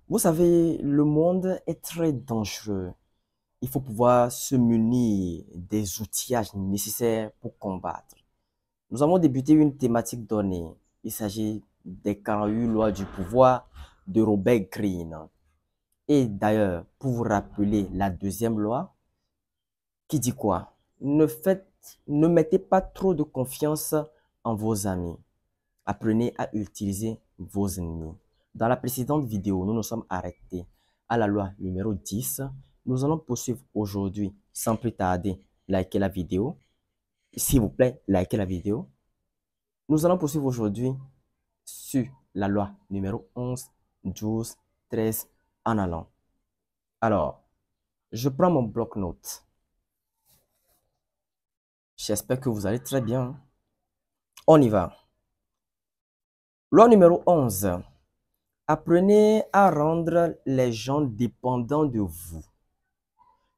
Vous savez, le monde est très dangereux. Il faut pouvoir se munir des outillages nécessaires pour combattre. Nous avons débuté une thématique donnée. Il s'agit des 48 lois du pouvoir de Robert Greene. Et d'ailleurs, pour vous rappeler la deuxième loi, qui dit quoi? Ne mettez pas trop de confiance en vos amis. Apprenez à utiliser vos ennemis. Dans la précédente vidéo, nous nous sommes arrêtés à la loi numéro 10. Nous allons poursuivre aujourd'hui sans plus tarder. Likez la vidéo. S'il vous plaît, likez la vidéo. Nous allons poursuivre aujourd'hui sur la loi numéro 11, 12, 13 en allant. Alors, je prends mon bloc-notes. J'espère que vous allez très bien. On y va. Loi numéro 11. Apprenez à rendre les gens dépendants de vous.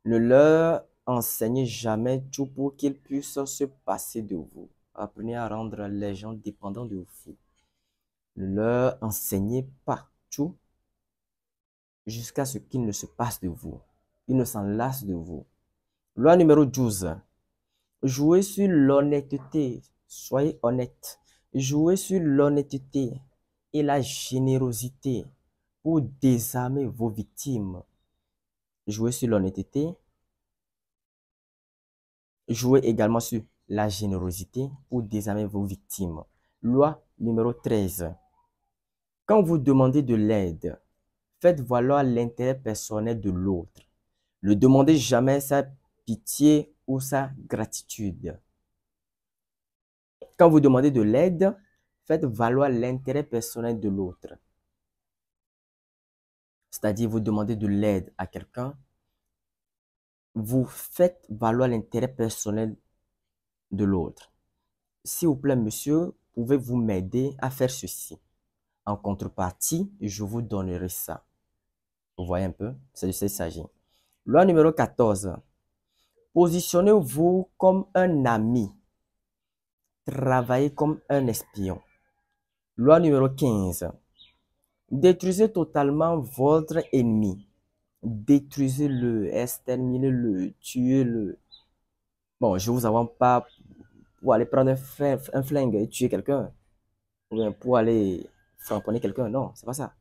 Ne leur enseignez jamais tout pour qu'ils puissent se passer de vous. Apprenez à rendre les gens dépendants de vous. Ne leur enseignez pas tout jusqu'à ce qu'ils ne se passent de vous. Ils ne s'en lassent de vous. Loi numéro 12. Jouez sur l'honnêteté. Soyez honnête. Jouez sur l'honnêteté et la générosité pour désarmer vos victimes. Jouez sur l'honnêteté. Jouez également sur la générosité pour désarmer vos victimes. Loi numéro 13. Quand vous demandez de l'aide, faites valoir l'intérêt personnel de l'autre. Ne demandez jamais sa pitié ou sa gratitude. Quand vous demandez de l'aide, faites valoir l'intérêt personnel de l'autre. C'est-à-dire, vous demandez de l'aide à quelqu'un, vous faites valoir l'intérêt personnel de l'autre. S'il vous plaît, monsieur, pouvez-vous m'aider à faire ceci? En contrepartie, je vous donnerai ça. Vous voyez un peu? C'est de ça qu'il s'agit. Loi numéro 14. Positionnez-vous comme un ami. Travaillez comme un espion. Loi numéro 15. Détruisez totalement votre ennemi. Détruisez-le, exterminez-le, tuez-le. Bon, je vous avance pas pour aller prendre un flingue et tuer quelqu'un. Ou bien pour aller framponner quelqu'un. Non, c'est pas ça.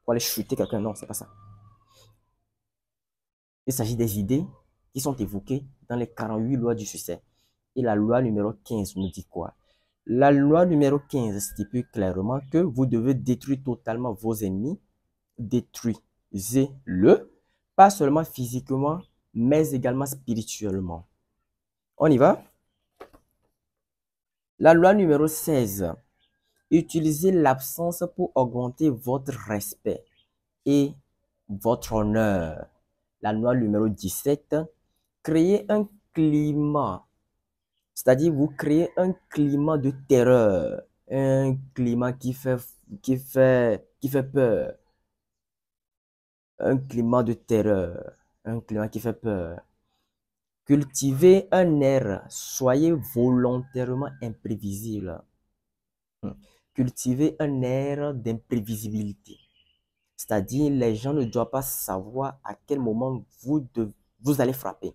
Pour aller chuter quelqu'un. Non, c'est pas ça. Il s'agit des idées qui sont évoquées dans les 48 lois du succès. Et la loi numéro 15 nous dit quoi? La loi numéro 15 stipule clairement que vous devez détruire totalement vos ennemis. Détruisez-le, pas seulement physiquement, mais également spirituellement. On y va? La loi numéro 16. Utilisez l'absence pour augmenter votre respect et votre honneur. La loi numéro 17. Créez un climat, c'est-à-dire vous créez un climat de terreur, un climat qui fait peur, un climat de terreur, un climat qui fait peur. Cultivez un air, soyez volontairement imprévisible. Cultivez un air d'imprévisibilité. C'est-à-dire, les gens ne doivent pas savoir à quel moment vous allez frapper.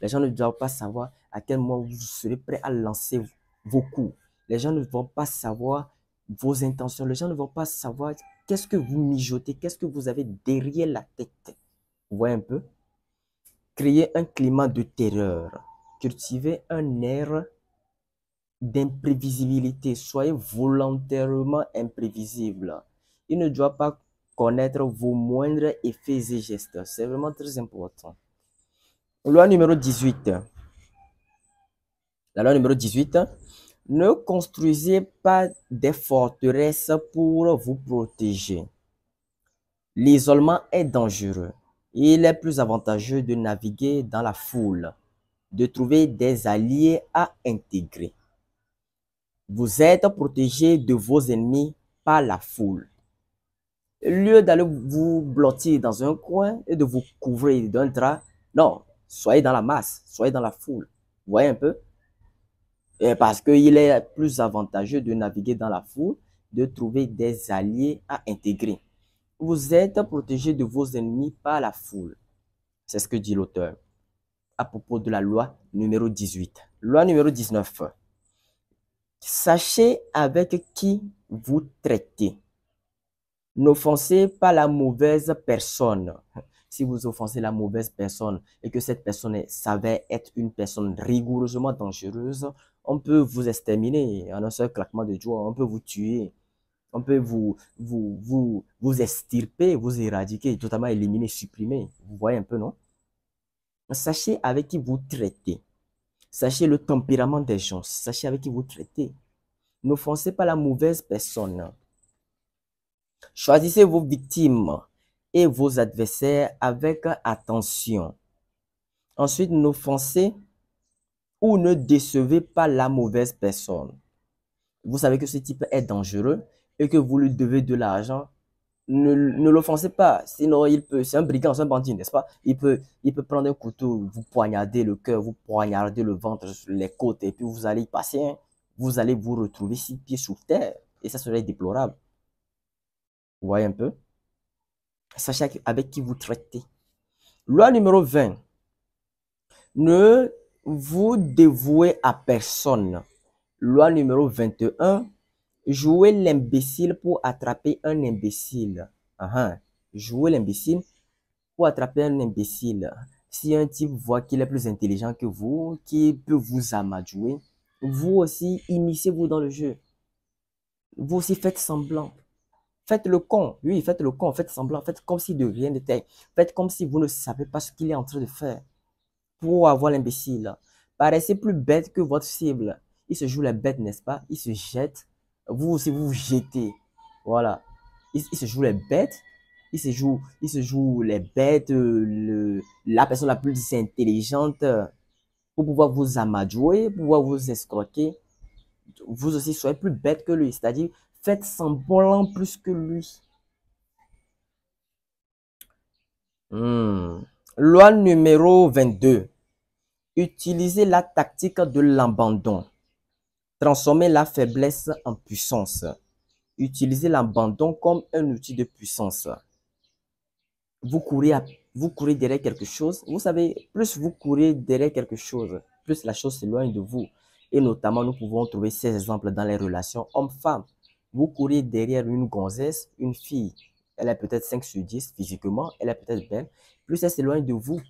Les gens ne doivent pas savoir à quel moment vous serez prêt à lancer vos coups. Les gens ne vont pas savoir vos intentions. Les gens ne vont pas savoir qu'est-ce que vous mijotez, qu'est-ce que vous avez derrière la tête. Vous voyez un peu? Créez un climat de terreur. Cultivez un air d'imprévisibilité. Soyez volontairement imprévisible. Il ne doit pas connaître vos moindres effets et gestes. C'est vraiment très important. Loi numéro 18. La loi numéro 18. Ne construisez pas des forteresses pour vous protéger. L'isolement est dangereux. Il est plus avantageux de naviguer dans la foule, de trouver des alliés à intégrer. Vous êtes protégé de vos ennemis par la foule. Au lieu d'aller vous blottir dans un coin et de vous couvrir d'un drap, non, soyez dans la masse, soyez dans la foule. Vous voyez un peu? Et parce qu'il est plus avantageux de naviguer dans la foule, de trouver des alliés à intégrer. Vous êtes protégé de vos ennemis par la foule. C'est ce que dit l'auteur à propos de la loi numéro 18. Loi numéro 19. Sachez avec qui vous traitez. N'offensez pas la mauvaise personne. Si vous offensez la mauvaise personne et que cette personne s'avère être une personne rigoureusement dangereuse, on peut vous exterminer en un seul claquement de doigts, on peut vous tuer, on peut vous extirper, vous éradiquer, totalement éliminer, supprimer. Vous voyez un peu, non? Sachez avec qui vous traitez. Sachez le tempérament des gens. Sachez avec qui vous traitez. N'offensez pas la mauvaise personne. Choisissez vos victimes et vos adversaires avec attention. Ensuite, n'offensez ou ne décevez pas la mauvaise personne. Vous savez que ce type est dangereux et que vous lui devez de l'argent. Ne l'offensez pas, sinon c'est un brigand, c'est un bandit, n'est-ce pas? Il peut prendre un couteau, vous poignarder le cœur, vous poignarder le ventre, les côtes, et puis vous allez y passer, hein. Vous allez vous retrouver 6 pieds sous terre, et ça serait déplorable. Vous voyez un peu? Sachez avec qui vous traitez. Loi numéro 20. Ne vous dévouez à personne. Loi numéro 21. Jouez l'imbécile pour attraper un imbécile. Jouez l'imbécile pour attraper un imbécile. Si un type voit qu'il est plus intelligent que vous, qu'il peut vous amadouer, vous aussi, immiscez-vous dans le jeu. Vous aussi, faites semblant. Faites le con. Oui, faites le con. Faites semblant. Faites comme si de rien n'était. Faites comme si vous ne savez pas ce qu'il est en train de faire pour avoir l'imbécile. Paraissez plus bête que votre cible. Il se joue la bête, n'est-ce pas? Il se jette. Vous aussi, vous vous jetez. Voilà. Il se joue les bêtes. Il se joue les bêtes, la personne la plus intelligente pour pouvoir vous amadouer, pour pouvoir vous escroquer. Vous aussi, soyez plus bête que lui. C'est-à-dire, faites semblant plus que lui. Loi numéro 22. Utilisez la tactique de l'abandon. Transformez la faiblesse en puissance. Utilisez l'abandon comme un outil de puissance. Vous courez derrière quelque chose. Vous savez, plus vous courez derrière quelque chose, plus la chose s'éloigne de vous. Et notamment, nous pouvons trouver ces exemples dans les relations hommes-femmes. Vous courez derrière une gonzesse, une fille. Elle est peut-être 5 sur 10 physiquement, elle est peut-être belle. Plus elle s'éloigne de vous.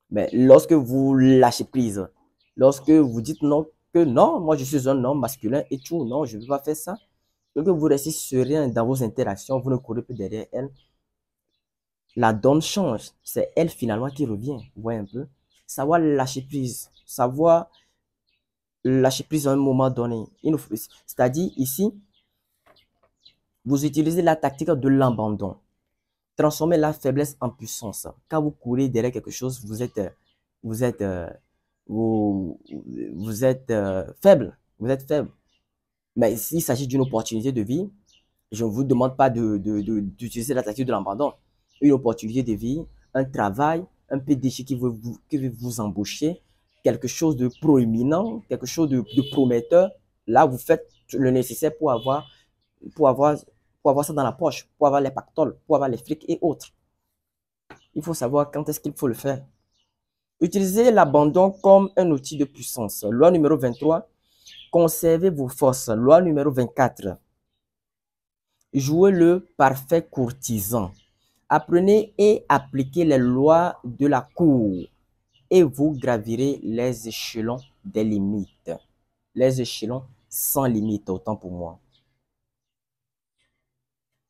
Mais lorsque vous lâchez prise, lorsque vous dites non, que non, moi je suis un homme masculin et tout, non, je ne veux pas faire ça. Que vous restez serein dans vos interactions, vous ne courez plus derrière elle. La donne change. C'est elle finalement qui revient. Vous voyez un peu? Savoir lâcher prise. Savoir lâcher prise à un moment donné. C'est-à-dire ici, vous utilisez la tactique de l'abandon. Transformez la faiblesse en puissance. Quand vous courez derrière quelque chose, vous êtes faible. Vous êtes faible. Mais s'il s'agit d'une opportunité de vie, je ne vous demande pas d'utiliser la tactique de l'abandon. Une opportunité de vie, un travail, un PDG qui veut vous embaucher, quelque chose de proéminent, quelque chose de prometteur. Là, vous faites le nécessaire pour avoir ça dans la poche, pour avoir les pactoles, pour avoir les flics et autres. Il faut savoir quand est-ce qu'il faut le faire. Utilisez l'abandon comme un outil de puissance. Loi numéro 23. Conservez vos forces. Loi numéro 24. Jouez le parfait courtisan. Apprenez et appliquez les lois de la cour et vous gravirez les échelons des limites. Les échelons sans limite, autant pour moi.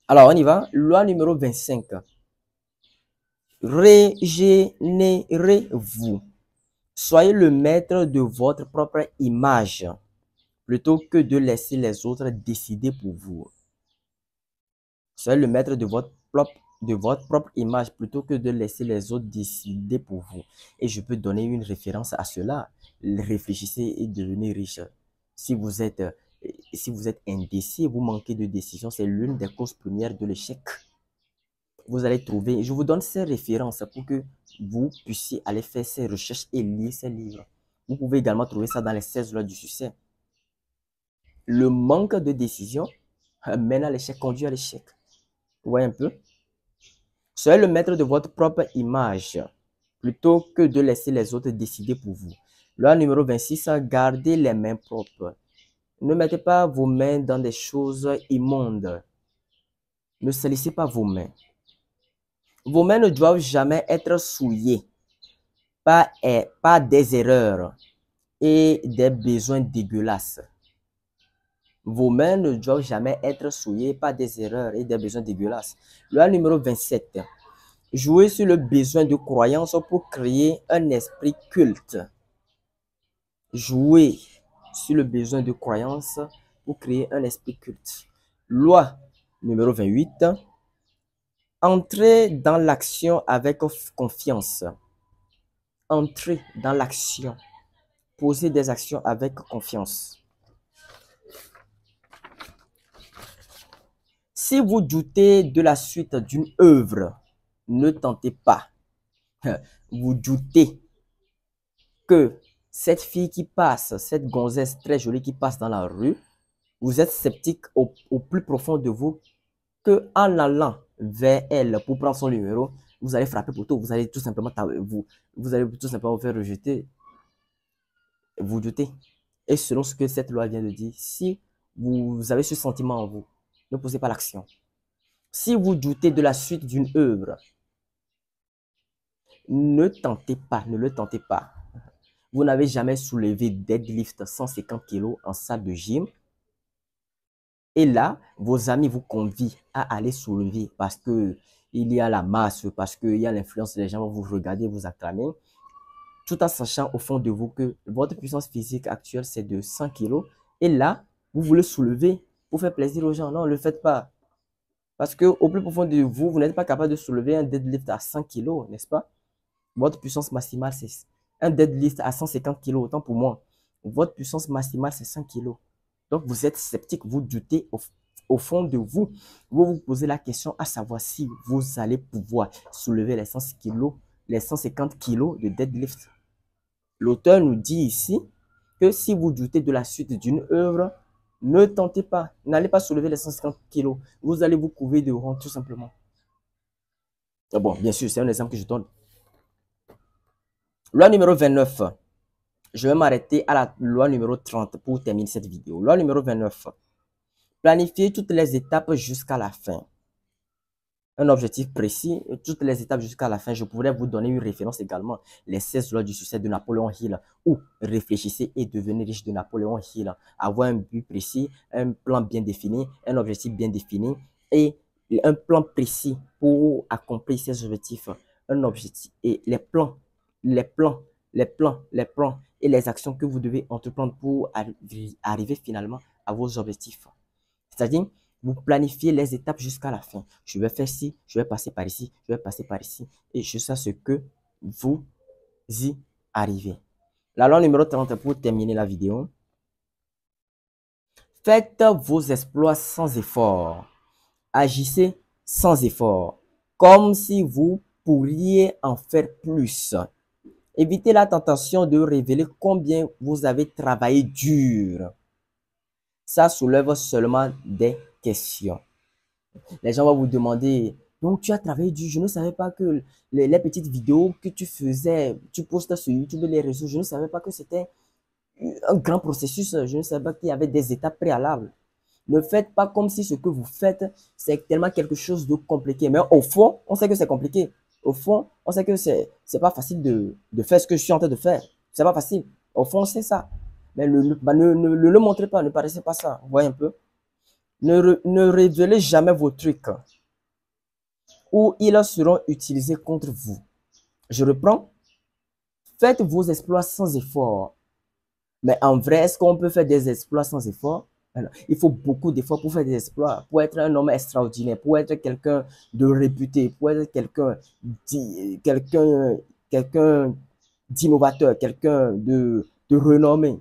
Alors, on y va. Loi numéro 25. Régénérez-vous. Soyez le maître de votre propre image plutôt que de laisser les autres décider pour vous. Soyez le maître de votre propre image plutôt que de laisser les autres décider pour vous. Et je peux donner une référence à cela. Réfléchissez et devenez riche. Si vous êtes indécis, vous manquez de décision, c'est l'une des causes premières de l'échec. Vous allez trouver, je vous donne ces références pour que vous puissiez aller faire ces recherches et lire ces livres. Vous pouvez également trouver ça dans les 16 lois du succès. Le manque de décision mène à l'échec, conduit à l'échec. Vous voyez un peu? Soyez le maître de votre propre image plutôt que de laisser les autres décider pour vous. Loi numéro 26, gardez les mains propres. Ne mettez pas vos mains dans des choses immondes. Ne salissez pas vos mains. Vos mains ne doivent jamais être souillées par des erreurs et des besoins dégueulasses. Vos mains ne doivent jamais être souillées par des erreurs et des besoins dégueulasses. Loi numéro 27. Jouez sur le besoin de croyance pour créer un esprit culte. Jouez sur le besoin de croyance pour créer un esprit culte. Loi numéro 28. Entrez dans l'action avec confiance. Entrez dans l'action. Posez des actions avec confiance. Si vous doutez de la suite d'une œuvre, ne tentez pas. Vous doutez que cette fille qui passe, cette gonzesse très jolie qui passe dans la rue, vous êtes sceptique au plus profond de vous que en allant vers elle pour prendre son numéro, vous allez frapper poteau, vous allez tout simplement vous faire rejeter. Vous doutez. Et selon ce que cette loi vient de dire, si vous avez ce sentiment en vous, ne posez pas l'action. Si vous doutez de la suite d'une œuvre, ne tentez pas, ne le tentez pas. Vous n'avez jamais soulevé deadlift 150 kg en salle de gym. Et là, vos amis vous convient à aller soulever parce que il y a la masse, parce qu'il y a l'influence des gens vont vous regarder, vous acclamer, tout en sachant au fond de vous que votre puissance physique actuelle, c'est de 100 kg. Et là, vous voulez soulever pour faire plaisir aux gens. Non, ne le faites pas. Parce qu'au plus profond de vous, vous n'êtes pas capable de soulever un deadlift à 100 kg, n'est-ce pas? Votre puissance maximale, c'est un deadlift à 150 kg, autant pour moi. Votre puissance maximale, c'est 100 kg. Donc, vous êtes sceptique, vous doutez au fond de vous. Vous vous posez la question à savoir si vous allez pouvoir soulever les 100 kg, les 150 kg de deadlift. L'auteur nous dit ici que si vous doutez de la suite d'une œuvre, ne tentez pas, n'allez pas soulever les 150 kg. Vous allez vous couvrir de honte tout simplement. Bon, bien sûr, c'est un exemple que je donne. Loi numéro 29. Je vais m'arrêter à la loi numéro 30 pour terminer cette vidéo. Loi numéro 29. Planifiez toutes les étapes jusqu'à la fin. Un objectif précis, toutes les étapes jusqu'à la fin. Je pourrais vous donner une référence également. Les 16 lois du succès de Napoléon Hill ou réfléchissez et devenez riche de Napoléon Hill. Avoir un but précis, un plan bien défini, un objectif bien défini et un plan précis pour accomplir ces objectifs. Un objectif et les plans et les actions que vous devez entreprendre pour arriver finalement à vos objectifs. C'est-à-dire, vous planifiez les étapes jusqu'à la fin. Je vais faire ci, je vais passer par ici, je vais passer par ici. Et jusqu'à ce que vous y arrivez. La loi numéro 30 pour terminer la vidéo. Faites vos exploits sans effort. Agissez sans effort. Comme si vous pourriez en faire plus. Évitez la tentation de révéler combien vous avez travaillé dur. Ça soulève seulement des questions. Les gens vont vous demander, donc tu as travaillé dur, je ne savais pas que les petites vidéos que tu faisais, tu postes sur YouTube et les réseaux, je ne savais pas que c'était un grand processus, je ne savais pas qu'il y avait des étapes préalables. Ne faites pas comme si ce que vous faites, c'est tellement quelque chose de compliqué. Mais au fond, on sait que c'est compliqué. Au fond, on sait que c'est pas facile de faire ce que je suis en train de faire. C'est pas facile. Au fond, c'est ça. Mais ne le montrez pas, ne paraissez pas ça. Vous voyez un peu? Ne révélez jamais vos trucs ou ils seront utilisés contre vous. Je reprends. Faites vos exploits sans effort. Mais en vrai, est-ce qu'on peut faire des exploits sans effort? Alors, il faut beaucoup d'efforts pour faire des exploits, pour être un homme extraordinaire, pour être quelqu'un de réputé, pour être quelqu'un d'innovateur, quelqu'un de renommé.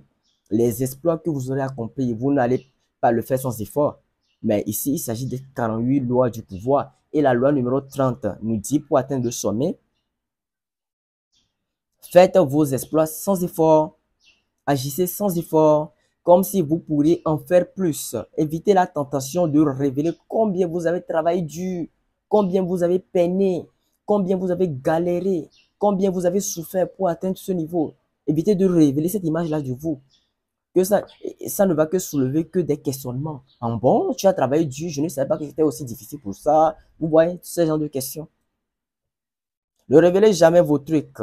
Les exploits que vous aurez accomplis, vous n'allez pas le faire sans effort. Mais ici, il s'agit des 48 lois du pouvoir. Et la loi numéro 30 nous dit pour atteindre le sommet, faites vos exploits sans effort, agissez sans effort, comme si vous pourriez en faire plus. Évitez la tentation de révéler combien vous avez travaillé dur, combien vous avez peiné. combien vous avez galéré, combien vous avez souffert pour atteindre ce niveau. Évitez de révéler cette image-là de vous. Que ça ne va que soulever que des questionnements. En bon, tu as travaillé dur, je ne savais pas que c'était aussi difficile pour ça. Vous voyez, ce genre de questions. Ne révélez jamais vos trucs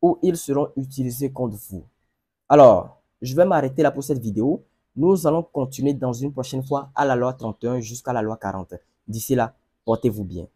ou ils seront utilisés contre vous. Alors, je vais m'arrêter là pour cette vidéo. Nous allons continuer dans une prochaine fois à la loi 31 jusqu'à la loi 40. D'ici là, portez-vous bien.